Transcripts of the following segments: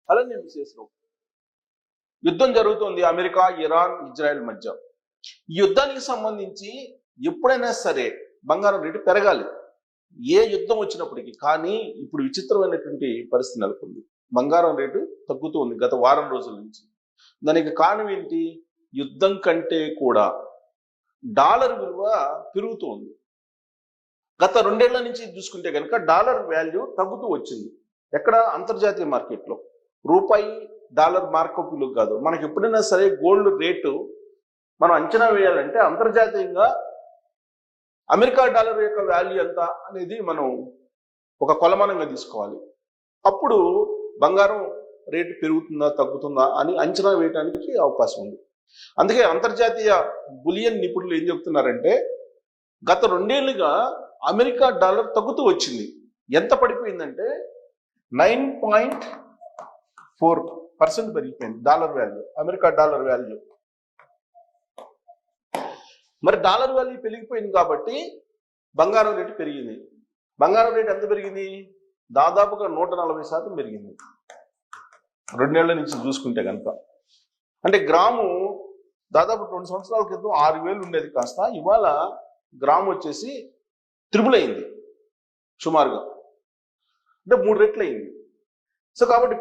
అలానే మిసెస్లో యుద్ధం జరుగుతుంది అమెరికా, ఇరాన్, ఇజ్రాయెల్ మధ్య. ఈ యుద్ధానికి సంబంధించి ఎప్పుడైనా సరే బంగారం రేటు పెరగాలి, ఏ యుద్ధం వచ్చినప్పటికీ. కానీ ఇప్పుడు విచిత్రమైనటువంటి పరిస్థితి నెలకొంది. బంగారం రేటు తగ్గుతూ ఉంది గత వారం రోజుల నుంచి. దానికి కారణం ఏంటి? యుద్ధం కంటే కూడా డాలర్ విలువ పెరుగుతూ ఉంది. గత 2 ఏళ్ల నుంచి చూసుకుంటే కనుక డాలర్ వాల్యూ తగ్గుతూ వచ్చింది. ఎక్కడ? అంతర్జాతీయ మార్కెట్లో. రూపాయి డాలర్ మార్కప్ విలువ కాదు. మనకి ఎప్పుడైనా సరే గోల్డ్ రేటు మనం అంచనా వేయాలంటే అంతర్జాతీయంగా అమెరికా డాలర్ యొక్క వాల్యూ ఎంత అనేది మనం ఒక కొలమానంగా తీసుకోవాలి. అప్పుడు బంగారం రేటు పెరుగుతుందా తగ్గుతుందా అని అంచనా వేయడానికి అవకాశం ఉంది. అందుకే అంతర్జాతీయ బులియన్ నిపుణులు ఏం చెప్తున్నారంటే గత 2 ఏళ్లుగా అమెరికా డాలర్ తగ్గుతూ వచ్చింది. ఎంత పడిపోయిందంటే 9.4% పెరిగిపోయింది dollar value, America dollar value. మరి డాలర్ వాల్యూ పెరిగిపోయింది కాబట్టి బంగారం రేటు పెరిగింది. బంగారం రేటు ఎంత పెరిగింది? దాదాపుగా 140% పెరిగింది 2 ఏళ్ల నుంచి చూసుకుంటే కనుక. అంటే గ్రాము దాదాపు 2 సంవత్సరాల క్రితం 6,000 ఉండేది కాస్త ఇవాళ గ్రాము వచ్చేసి త్రిబుల్ అయింది సుమారుగా, అంటే 3 రెట్లు అయింది. సో కాబట్టి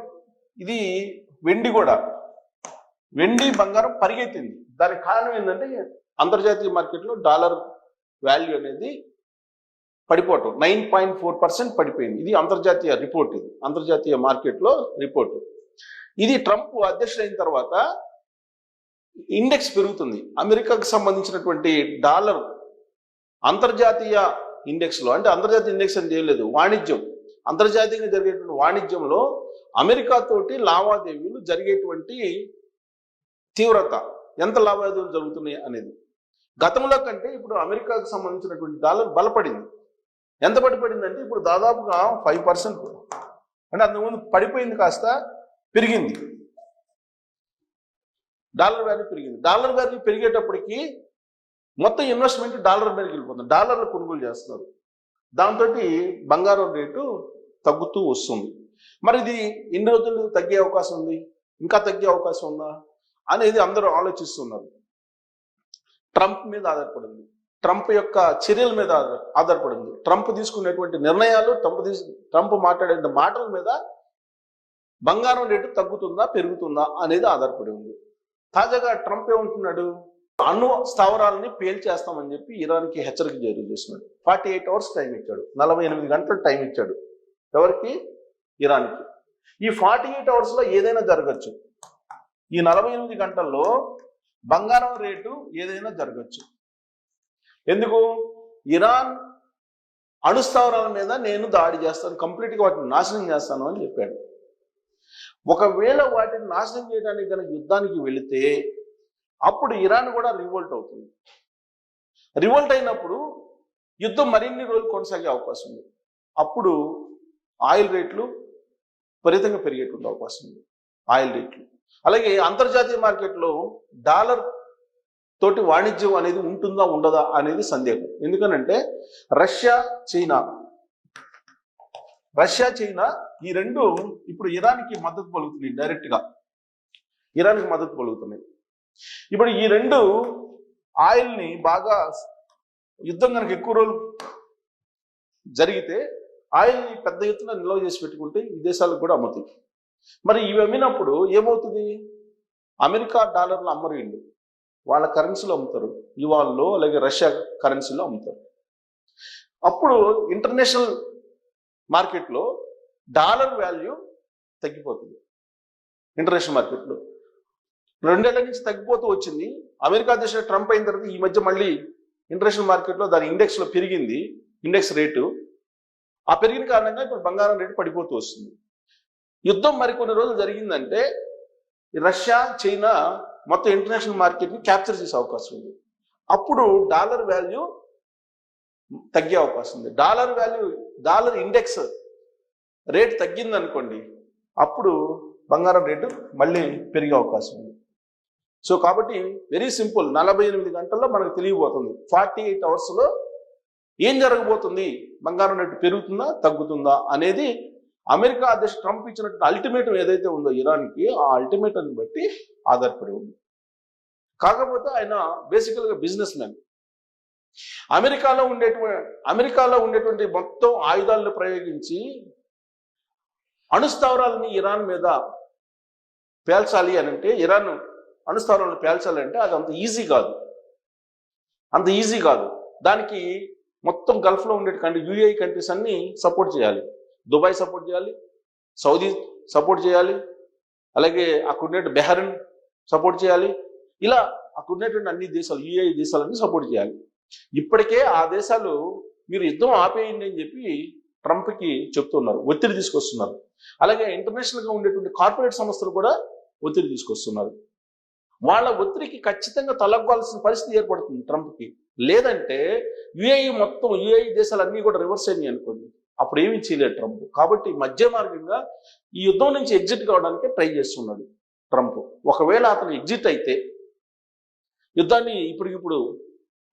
ఇది వెండి కూడా, వెండి బంగారం పరిగెత్తింది. దానికి కారణం ఏంటంటే అంతర్జాతీయ మార్కెట్లో డాలర్ వాల్యూ అనేది పడిపోవటం. 9.4% పడిపోయింది. ఇది అంతర్జాతీయ రిపోర్ట్, ఇది అంతర్జాతీయ మార్కెట్లో రిపోర్టు. ఇది ట్రంప్ అధ్యక్షుడైన తర్వాత ఇండెక్స్ పెరుగుతుంది. అమెరికాకు సంబంధించినటువంటి డాలర్ అంతర్జాతీయ ఇండెక్స్లో, అంటే అంతర్జాతీయ ఇండెక్స్ అని చేయలేదు, వాణిజ్యం, అంతర్జాతీయంగా జరిగేటువంటి వాణిజ్యంలో అమెరికా తోటి లావాదేవీలు జరిగేటువంటి తీవ్రత, ఎంత లావాదేవీలు జరుగుతున్నాయి అనేది గతంలో కంటే ఇప్పుడు అమెరికాకు సంబంధించినటువంటి డాలర్ బలపడింది. ఎంత పడిపోయిందంటే ఇప్పుడు దాదాపుగా 5%, అంటే అంతకుముందు పడిపోయింది కాస్త పెరిగింది. డాలర్ వాల్యూ పెరిగింది. డాలర్ వాల్యూ పెరిగేటప్పటికి మొత్తం ఇన్వెస్ట్మెంట్ డాలర్ మీదకి వెళ్ళిపోతుంది, డాలర్లు కొనుగోలు చేస్తున్నారు. దాంతో బంగారం రేటు తగ్గుతూ వస్తుంది. మరి ఇది ఎన్ని రోజులు తగ్గే అవకాశం ఉంది, ఇంకా తగ్గే అవకాశం ఉందా అనేది అందరూ ఆలోచిస్తున్నారు. ట్రంప్ మీద ఆధారపడింది, ట్రంప్ యొక్క చర్యల మీద ఆధారపడింది, ట్రంప్ తీసుకునేటువంటి నిర్ణయాలు, ట్రంప్ మాట్లాడే మాటల మీద బంగారం రేటు తగ్గుతుందా పెరుగుతుందా అనేది ఆధారపడి ఉంది. తాజాగా ట్రంప్ ఏమంటున్నాడు? అణు స్థావరాలని పేల్చేస్తామని చెప్పి ఇరాన్కి హెచ్చరిక జారీ చేస్తున్నాడు. 48 అవర్స్ టైం ఇచ్చాడు, 48 గంటల టైం ఇచ్చాడు. ఎవరికి? ఇరాన్కి. ఈ 48 అవర్స్లో ఏదైనా జరగచ్చు. ఈ 48 గంటల్లో బంగారం రేటు ఏదైనా జరగచ్చు. ఎందుకు? ఇరాన్ అణుస్థావరాల మీద నేను దాడి చేస్తాను, కంప్లీట్గా వాటిని నాశనం చేస్తాను అని చెప్పాడు. ఒకవేళ వాటిని నాశనం చేయడానికి కనుక యుద్ధానికి వెళితే అప్పుడు ఇరాన్ కూడా రివోల్ట్ అవుతుంది. రివోల్ట్ అయినప్పుడు యుద్ధం మరిన్ని రోజులు కొనసాగే అవకాశం ఉంది. అప్పుడు ఆయిల్ రేట్లు విపరీతంగా పెరిగేటువంటి అవకాశం ఉంది, ఆయిల్ రేట్లు. అలాగే అంతర్జాతీయ మార్కెట్లో డాలర్ తోటి వాణిజ్యం అనేది ఉంటుందా ఉండదా అనేది సందేహం. ఎందుకనంటే రష్యా చైనా ఈ రెండు ఇప్పుడు ఇరాన్కి మద్దతు పలుకుతున్నాయి, డైరెక్ట్గా ఇరాన్కి మద్దతు పలుకుతున్నాయి. ఇప్పుడు ఈ రెండు ఆయిల్ని బాగా యుద్ధం కనుక ఎక్కువ రోజులు జరిగితే ఆయిల్ని పెద్ద ఎత్తున నిల్వ చేసి పెట్టుకుంటే ఈ దేశాలకు కూడా అమ్ముతాయి. మరి ఇవి అమ్మినప్పుడు ఏమవుతుంది? అమెరికా డాలర్లు అమ్మరు, వీళ్ళు వాళ్ళ కరెన్సీలో అమ్ముతారు, యువాన్లో అలాగే రష్యా కరెన్సీలో అమ్ముతారు. అప్పుడు ఇంటర్నేషనల్ మార్కెట్లో డాలర్ వాల్యూ తగ్గిపోతుంది. ఇంటర్నేషనల్ మార్కెట్లో 2 ఏళ్ల నుంచి తగ్గిపోతూ వచ్చింది. అమెరికా అధ్యక్షుడు ట్రంప్ అయిన తర్వాత ఈ మధ్య మళ్ళీ ఇంటర్నేషనల్ మార్కెట్లో దాని ఇండెక్స్లో పెరిగింది, ఇండెక్స్ రేటు. ఆ పెరిగిన కారణంగా ఇప్పుడు బంగారం రేటు పడిపోతూ వస్తుంది. యుద్ధం మరికొన్ని రోజులు జరిగిందంటే రష్యా చైనా మొత్తం ఇంటర్నేషనల్ మార్కెట్ని క్యాప్చర్ చేసే అవకాశం ఉంది. అప్పుడు డాలర్ వాల్యూ తగ్గే అవకాశం ఉంది. డాలర్ ఇండెక్స్ రేట్ తగ్గింది అనుకోండి, అప్పుడు బంగారం రేటు మళ్ళీ పెరిగే అవకాశం ఉంది. సో కాబట్టి వెరీ సింపుల్, 48 గంటల్లో మనకు తెలియబోతుంది 48 అవర్స్లో ఏం జరగబోతుంది, బంగారం రేటు పెరుగుతుందా తగ్గుతుందా అనేది అమెరికా అధ్యక్షుడు ట్రంప్ ఇచ్చినటువంటి అల్టిమేటం ఏదైతే ఉందో ఇరాన్కి, ఆ అల్టిమేటం బట్టి ఆధారపడి ఉంది. కాకపోతే ఆయన బేసికల్గా బిజినెస్ మ్యాన్. అమెరికాలో ఉండేటువంటి మొత్తం ఆయుధాలను ప్రయోగించి అణుస్థావరాలని ఇరాన్ మీద పేల్చాలి అని అంటే, ఇరాన్ అణుస్థావరాలను పేల్చాలి అంటే అది అంత ఈజీ కాదు. దానికి మొత్తం గల్ఫ్లో ఉండే యూఏఈ కంట్రీస్ అన్ని సపోర్ట్ చేయాలి. దుబాయ్ సపోర్ట్ చేయాలి, సౌదీ సపోర్ట్ చేయాలి, అలాగే అక్కడ ఉండే బెహ్రెన్ సపోర్ట్ చేయాలి. ఇలా అక్కడ ఉండేటువంటి అన్ని దేశాలు, యూఏఈ దేశాలన్నీ సపోర్ట్ చేయాలి. ఇప్పటికే ఆ దేశాలు మీరు యుద్ధం ఆపేయండి అని చెప్పి ట్రంప్కి చెప్తున్నారు, ఒత్తిడి తీసుకొస్తున్నారు. అలాగే ఇంటర్నేషనల్గా ఉండేటువంటి కార్పొరేట్ సంస్థలు కూడా ఒత్తిడి తీసుకొస్తున్నారు. వాళ్ళ ఒత్తిడికి ఖచ్చితంగా తలగ్గాల్సిన పరిస్థితి ఏర్పడుతుంది ట్రంప్కి. లేదంటే యూఏఈ దేశాలన్నీ కూడా రివర్స్ అయ్యి అనుకోండి, అప్పుడు ఏమీ చేయలేడు ట్రంప్. కాబట్టి మధ్య మార్గంగా ఈ యుద్ధం నుంచి ఎగ్జిట్ కావడానికి ట్రై చేస్తున్నాడు ట్రంప్. ఒకవేళ అతను ఎగ్జిట్ అయితే, యుద్ధాన్ని ఇప్పటికిప్పుడు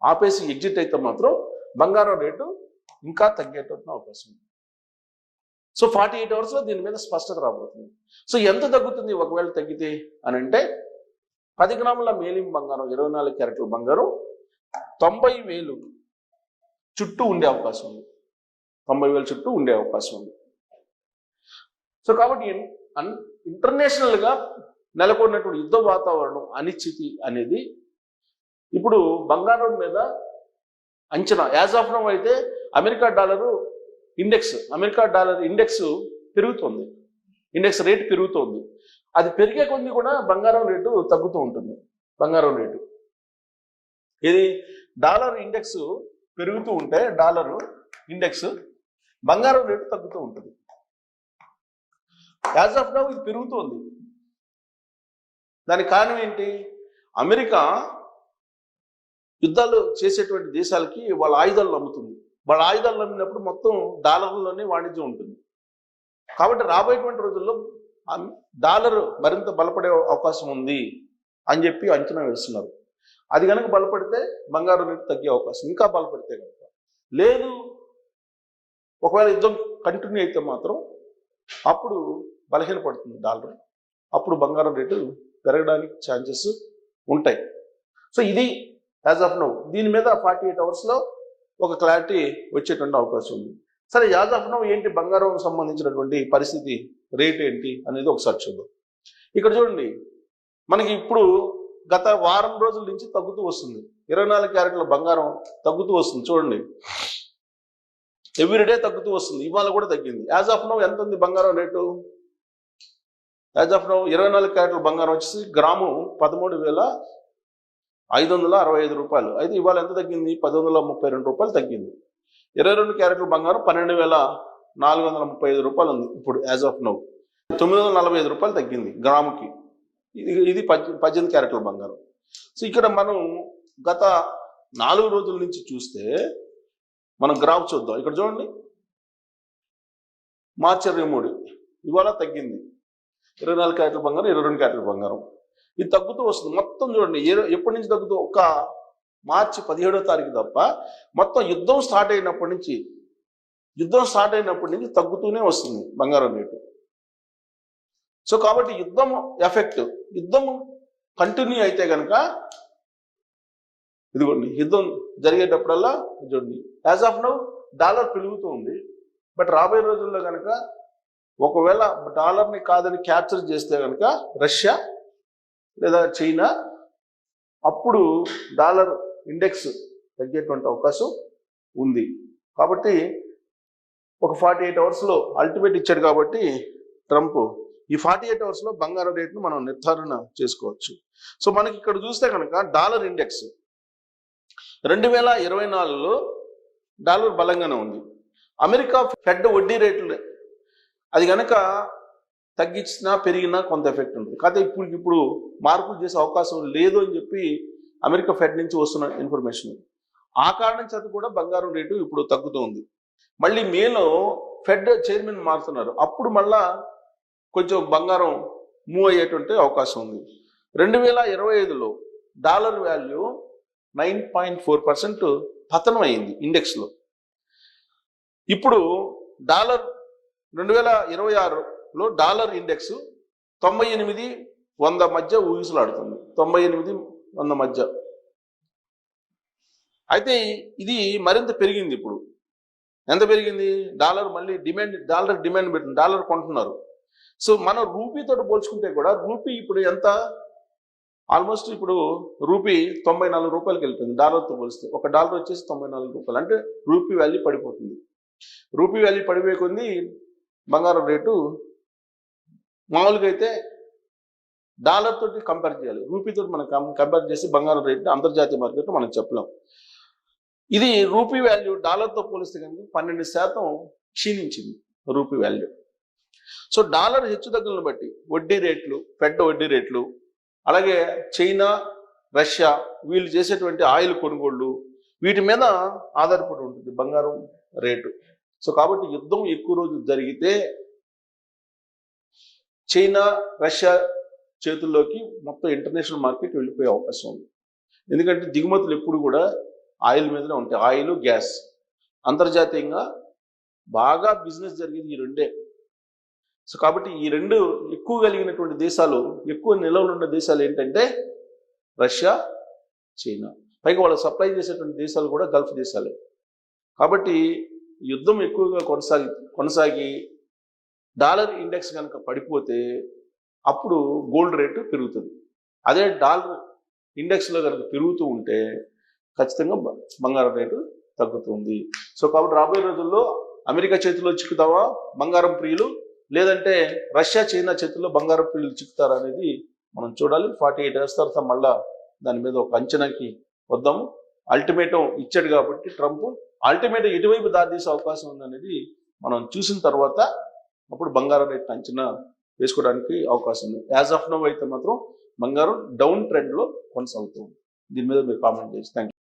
ఆపేసి ఎగ్జిట్ అయితే మాత్రం బంగారం రేటు ఇంకా తగ్గేటట్టు అవకాశం ఉంది. సో 48 అవర్స్లో దీని మీద స్పష్టత రాబోతుంది. సో ఎంత తగ్గుతుంది ఒకవేళ తగ్గితే అని అంటే, 10 గ్రాముల మేలిం బంగారం, 24 క్యారెట్ల బంగారం 90,000 చుట్టూ ఉండే అవకాశం ఉంది. 90,000 చుట్టూ ఉండే అవకాశం ఉంది. సో కాబట్టి ఇంటర్నేషనల్గా నెలకొన్నటువంటి యుద్ధ వాతావరణం, అనిశ్చితి అనేది ఇప్పుడు బంగారం మీద అంచనా. యాజ్ ఆఫ్ నౌ అయితే అమెరికా డాలర్ ఇండెక్స్ పెరుగుతుంది, ఇండెక్స్ రేటు పెరుగుతుంది. అది పెరిగే కొద్ది కూడా బంగారం రేటు తగ్గుతూ ఉంటుంది. బంగారం రేటు ఇది డాలర్ ఇండెక్స్ పెరుగుతూ ఉంటే బంగారం రేటు తగ్గుతూ ఉంటుంది. యాజ్ ఆఫ్ నౌ ఇది పెరుగుతుంది. దానికి కారణం ఏంటి? అమెరికా యుద్ధాలు చేసేటువంటి దేశాలకి వాళ్ళ ఆయుధాలను అమ్ముతుంది. వాళ్ళ ఆయుధాలు అమ్మినప్పుడు మొత్తం డాలర్లలోనే వాణిజ్యం ఉంటుంది. కాబట్టి రాబోయేటువంటి రోజుల్లో డాలర్ మరింత బలపడే అవకాశం ఉంది అని చెప్పి అంచనా వేస్తున్నారు. అది కనుక బలపడితే బంగారం రేటు తగ్గే అవకాశం, ఇంకా బలపడితే కనుక. లేదు, ఒకవేళ యుద్ధం కంటిన్యూ అయితే మాత్రం అప్పుడు బలహీనపడుతుంది డాలర్, అప్పుడు బంగారం రేటు పెరగడానికి ఛాన్సెస్ ఉంటాయి. సో ఇది యాజ్ ఆఫ్ నౌ. దీని మీద 48 అవర్స్లో ఒక క్లారిటీ వచ్చేటువంటి అవకాశం ఉంది. సరే, యాజ్ ఆఫ్ నౌ ఏంటి బంగారం సంబంధించినటువంటి పరిస్థితి, రేట్ ఏంటి అనేది ఒకసారి చూద్దాం. ఇక్కడ చూడండి, మనకి ఇప్పుడు గత వారం రోజుల నుంచి తగ్గుతూ వస్తుంది. 24 క్యారెట్ల బంగారం తగ్గుతూ వస్తుంది. చూడండి, ఎవ్రీడే తగ్గుతూ వస్తుంది. ఇవాళ కూడా తగ్గింది. యాజ్ ఆఫ్ నౌ ఎంత ఉంది బంగారం రేటు? యాజ్ ఆఫ్ నౌ 24 క్యారెట్ల బంగారం వచ్చేసి గ్రాము 13,565 రూపాయలు. అయితే ఇవాళ ఎంత తగ్గింది? 1,132 రూపాయలు తగ్గింది. 22 క్యారెట్ల బంగారం 12,435 రూపాయలు ఉంది ఇప్పుడు యాజ్ ఆఫ్ నౌ. 945 రూపాయలు తగ్గింది గ్రాముకి. ఇది 18 క్యారెట్ల బంగారం. సో ఇక్కడ మనం గత 4 రోజుల నుంచి చూస్తే మనం గ్రాఫ్ చూద్దాం. ఇక్కడ చూడండి, మార్చి 23 ఇవాళ తగ్గింది. 24 క్యారెట్ల బంగారం, 22 క్యారెట్ల బంగారం ఇది తగ్గుతూ వస్తుంది. మొత్తం చూడండి ఎప్పటి నుంచి తగ్గుతూ, ఒక మార్చి 17వ తారీఖు తప్ప మొత్తం యుద్ధం స్టార్ట్ అయినప్పటి నుంచి తగ్గుతూనే వస్తుంది బంగారం రేటు. సో కాబట్టి యుద్ధం కంటిన్యూ అయితే కనుక, ఇదిగోండి యుద్ధం జరిగేటప్పుడల్లా చూడండి యాజ్ ఆఫ్ నౌ డాలర్ పెరుగుతూ ఉంది. బట్ రాబోయే రోజుల్లో కనుక ఒకవేళ డాలర్ని కాదని క్యాప్చర్ చేస్తే కనుక రష్యా లేదా చైనా, అప్పుడు డాలర్ ఇండెక్స్ తగ్గేటువంటి అవకాశం ఉంది. కాబట్టి ఒక 48 అవర్స్లో అల్టిమేట్ ఇచ్చాడు కాబట్టి ట్రంప్, ఈ 48 అవర్స్లో బంగారం రేటును మనం నిర్ధారణ చేసుకోవచ్చు. సో మనకి ఇక్కడ చూస్తే కనుక డాలర్ ఇండెక్స్ 2024లో డాలర్ బలంగానే ఉంది. అమెరికా ఫెడ్ వడ్డీ రేట్లు అది కనుక తగ్గించినా పెరిగినా కొంత ఎఫెక్ట్ ఉంటుంది. కాకపోతే ఇప్పుడు మార్పులు చేసే అవకాశం లేదు అని చెప్పి అమెరికా ఫెడ్ నుంచి వస్తున్న ఇన్ఫర్మేషన్. ఆ కారణం చేత కూడా బంగారం రేటు ఇప్పుడు తగ్గుతూ ఉంది. మళ్ళీ మేలో ఫెడ్ చైర్మన్ మారుతున్నారు, అప్పుడు మళ్ళా కొంచెం బంగారం మూవ్ అయ్యేటువంటి అవకాశం ఉంది. 2025లో డాలర్ వాల్యూ 9.4% పతనం అయింది ఇండెక్స్లో. ఇప్పుడు డాలర్ 2026లో డాలర్ ఇండెక్స్ 98-100 మధ్య ఊగిసలాడుతుంది. 98-100 మధ్య. అయితే ఇది మరింత పెరిగింది. ఇప్పుడు ఎంత పెరిగింది? డాలర్ మళ్ళీ డిమాండ్ పెట్టింది, డాలర్ కొంటున్నారు. సో మనం రూపీతో పోల్చుకుంటే కూడా రూపీ ఇప్పుడు ఎంత, ఆల్మోస్ట్ ఇప్పుడు రూపీ 94 రూపాయలకి వెళ్ళిపోయింది డాలర్తో పోలిస్తే. ఒక డాలర్ వచ్చేసి 94 రూపాయలు. అంటే రూపీ వాల్యూ పడిపోతుంది. రూపీ వాల్యూ పడిపోయే కొద్దీ బంగారం రేటు మామూలుగా అయితే డాలర్ తోటి కంపేర్ చేయాలి, రూపీతో మనం కంపేర్ చేసి బంగారం రేటు అంతర్జాతీయ మార్కెట్ మనం చెప్పలేం. ఇది రూపీ వాల్యూ డాలర్తో పోలిస్తే కనుక 12% క్షీణించింది రూపీ వాల్యూ. సో డాలర్ హెచ్చుతగ్గులను బట్టి వడ్డీ రేట్లు, ఫెడ్ వడ్డీ రేట్లు, అలాగే చైనా, రష్యా వీళ్ళు చేసేటువంటి ఆయిల్ కొనుగోళ్లు, వీటి మీద ఆధారపడి ఉంటుంది బంగారం రేటు. సో కాబట్టి యుద్ధం ఎక్కువ రోజులు జరిగితే చైనా, రష్యా చేతుల్లోకి మొత్తం ఇంటర్నేషనల్ మార్కెట్ వెళ్ళిపోయే అవకాశం ఉంది. ఎందుకంటే దిగుమతులు ఎప్పుడు కూడా ఆయిల్ మీదనే ఉంటాయి. Oil, gas. అంతర్జాతీయంగా బాగా బిజినెస్ జరిగేది ఈ రెండే. సో కాబట్టి ఈ రెండు ఎక్కువ కలిగినటువంటి దేశాలు, ఎక్కువ నిల్వలు ఉన్న దేశాలు ఏంటంటే రష్యా, చైనా. పైగా వాళ్ళు సప్లై చేసేటువంటి దేశాలు కూడా గల్ఫ్ దేశాలే. కాబట్టి యుద్ధం ఎక్కువగా కొనసాగి డాలర్ ఇండెక్స్ కనుక పడిపోతే అప్పుడు గోల్డ్ రేటు పెరుగుతుంది. అదే డాలర్ ఇండెక్స్లో కనుక పెరుగుతూ ఉంటే ఖచ్చితంగా బంగారం రేటు తగ్గుతుంది. సో కాబట్టి రాబోయే రోజుల్లో అమెరికా చేతిలో చిక్కుతావా బంగారం ప్రియులు, లేదంటే రష్యా, చైనా చేతుల్లో బంగారం ప్రియులు చిక్కుతారా అనేది మనం చూడాలి. 48 అవర్స్ తర్వాత మళ్ళా దాని మీద ఒక అంచనాకి వద్దాము. అల్టిమేటం ఇచ్చాడు కాబట్టి ట్రంప్, అల్టిమేటం ఎటువైపు దారితీసే అవకాశం ఉందనేది మనం చూసిన తర్వాత అప్పుడు బంగారం రేట్ అంచనా వేసుకోవడానికి అవకాశం ఉంది. యాజ్ ఆఫ్ నౌ అయితే మాత్రం బంగారం డౌన్ ట్రెండ్లో కొనసాగుతుంది. దీని మీద మీరు కామెంట్ చేసి థ్యాంక్ యూ.